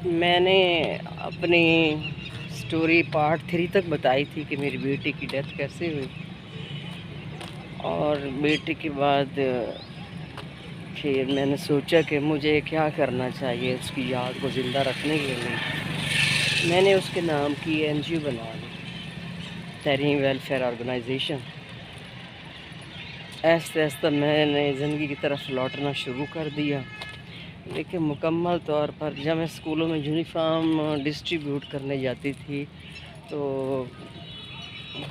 میں نے اپنی سٹوری پارٹ 3 تک بتائی تھی کہ میری بیٹی کی ڈیتھ کیسے ہوئی، اور بیٹی کے بعد پھر میں نے سوچا کہ مجھے کیا کرنا چاہیے اس کی یاد کو زندہ رکھنے کے لیے۔ میں نے اس کے نام کی NGO بنا لی، تحریم ویلفیئر آرگنائزیشن۔ آہستہ آہستہ میں نے زندگی کی طرف لوٹنا شروع کر دیا، لیکن مکمل طور پر جب میں اسکولوں میں یونیفارم ڈسٹریبیوٹ کرنے جاتی تھی تو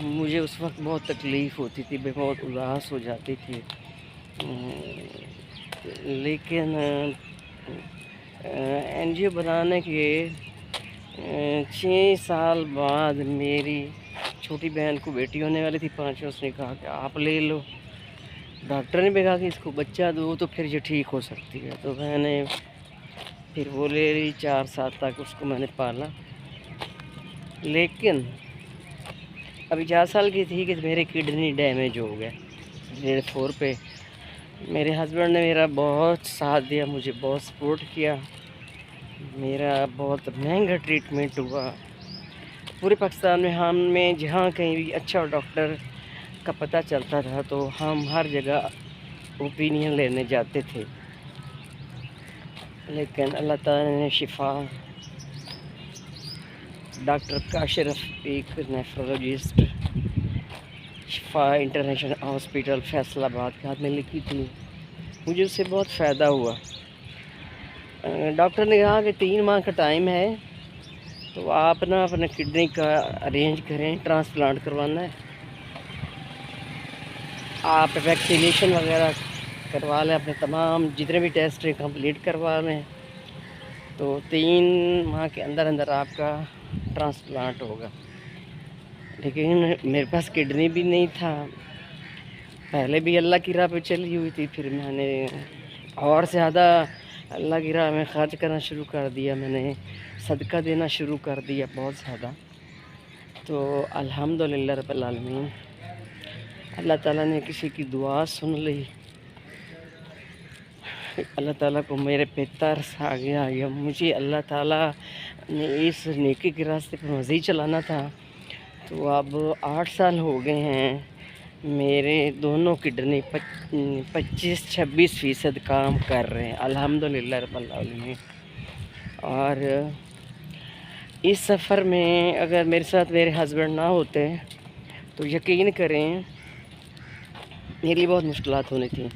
مجھے اس وقت بہت تکلیف ہوتی تھی، میں بہت اداس ہو جاتی تھی۔ لیکن NGO بنانے کے 6 سال بعد میری چھوٹی بہن کو بیٹی ہونے والی تھی 5، اس نے کہا کہ آپ لے لو۔ ڈاکٹر نے بھی کہا کہ اس کو بچہ دو تو پھر یہ ٹھیک ہو سکتی ہے، تو میں نے پھر وہ لے لی۔ 4 سال تک اس کو میں نے پالا، لیکن ابھی 4 سال کی تھی کہ میرے کڈنی ڈیمیج ہو گئے 4 پہ۔ میرے ہسبینڈ نے میرا بہت ساتھ دیا، مجھے بہت سپورٹ کیا، میرا بہت مہنگا ٹریٹمنٹ ہوا پورے پاکستان میں۔ ہمیں جہاں کہیں بھی اچھا ڈاکٹر کا پتہ چلتا تھا تو ہم ہر جگہ اوپینین لینے جاتے تھے، لیکن اللہ تعالیٰ نے شفا، ڈاکٹر کاشر رفیق نیفرولوجسٹ، شفا انٹرنیشنل ہاسپٹل فیصل آباد کے ہاتھ میں لکھی تھی، مجھے اس سے بہت فائدہ ہوا۔ ڈاکٹر نے کہا کہ 3 ماہ کا ٹائم ہے تو آپ نا اپنے کڈنی کا ارینج کریں، ٹرانسپلانٹ کروانا ہے، آپ ویکسینیشن وغیرہ کروا لیں، اپنے تمام جتنے بھی ٹیسٹ ہیں کمپلیٹ کروا لیں، تو 3 ماہ کے اندر اندر آپ کا ٹرانسپلانٹ ہوگا۔ لیکن میرے پاس کڈنی بھی نہیں تھا، پہلے بھی اللہ کی راہ پہ چلی ہوئی تھی، پھر میں نے اور زیادہ اللہ کی راہ میں خرچ کرنا شروع کر دیا، میں نے صدقہ دینا شروع کر دیا بہت زیادہ۔ تو الحمدللہ رب العالمین، اللہ تعالیٰ نے کسی کی دعا سن لی، اللہ تعالیٰ کو میرے پہ ترس آ گیا، یا مجھے اللہ تعالیٰ نے اس نیکی کے راستے پہ مزید چلانا تھا۔ تو اب 8 سال ہو گئے ہیں، میرے دونوں کڈنی 25-26% کام کر رہے ہیں الحمدللہ رب العالمین۔ اور اس سفر میں اگر میرے ساتھ میرے ہسبینڈ نہ ہوتے تو یقین کریں میرے لیے بہت مشکلات ہونی تھیں،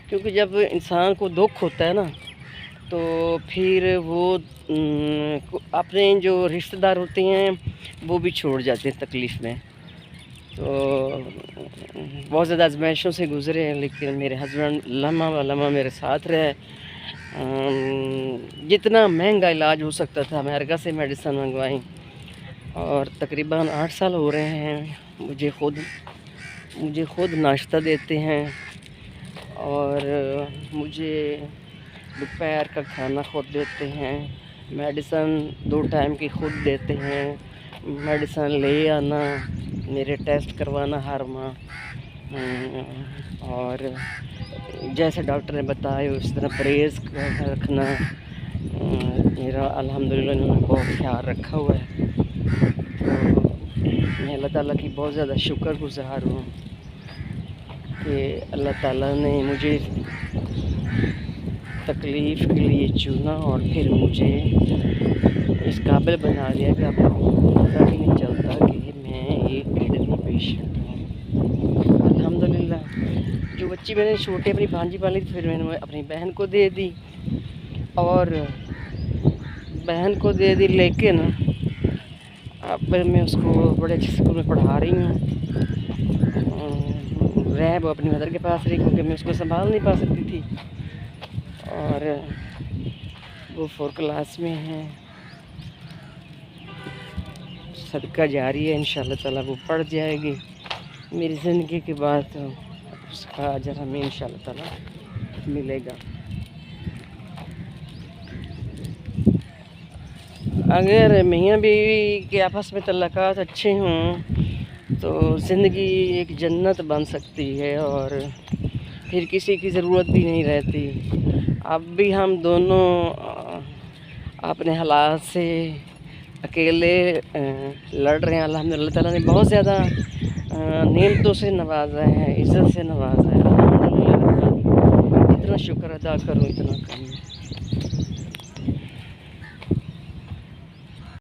کیونکہ جب انسان کو دکھ ہوتا ہے نا تو پھر وہ اپنے جو رشتہ دار ہوتے ہیں وہ بھی چھوڑ جاتے ہیں تکلیف میں۔ تو بہت زیادہ آزمائشوں سے گزرے ہیں، لیکن میرے ہسبینڈ لمحہ و لمحہ میرے ساتھ رہے۔ جتنا مہنگا علاج ہو سکتا تھا امریکہ سے میڈیسن منگوائیں، اور تقریباً 8 سال ہو رہے ہیں مجھے خود ناشتہ دیتے ہیں، اور مجھے دوپہر کا کھانا خود دیتے ہیں، میڈیسن 2 ٹائم کی خود دیتے ہیں، میڈیسن لے آنا، میرے ٹیسٹ کروانا ہر ماہ، اور جیسے ڈاکٹر نے بتایا اس طرح پرہیز رکھنا۔ میرا الحمدللہ انہوں نے بہت خیال رکھا ہوا ہے، تو میں اللہ تعالیٰ کی بہت زیادہ شکر گزار ہوں کہ اللہ تعالیٰ نے مجھے تکلیف کے لیے چنا، اور پھر مجھے اس قابل بنا دیا کہ اب پتہ بھی نہیں چلتا کہ میں ایک کڈنی پیشنٹ ہوں الحمدللہ۔ جو بچی میں نے چھوٹی اپنی بھانجی پالی تھی، پھر میں نے اپنی بہن کو دے دی، لیکن اب میں اس کو بڑے اچھے اسکول میں پڑھا رہی ہوں، وہ اپنی مدر کے پاس رہی کیونکہ میں اس کو سنبھال نہیں پا سکتی تھی، اور وہ 4 کلاس میں ہیں۔ صدقہ جاری ہے، انشاءاللہ تعالیٰ وہ پڑھ جائے گی میری زندگی کے بعد، اس کا اجر ہمیں انشاءاللہ تعالیٰ ملے گا۔ اگر میاں بیوی کے آپس میں تعلقات اچھے ہوں تو زندگی ایک جنت بن سکتی ہے، اور پھر کسی کی ضرورت بھی نہیں رہتی۔ اب بھی ہم دونوں اپنے حالات سے اکیلے لڑ رہے ہیں. الحمدللہ اللہ تعالیٰ نے بہت زیادہ نعمتوں سے نوازا ہے، عزت سے نوازا ہے. الحمدللہ اتنا شکر ادا کروں اتنا کم ہے.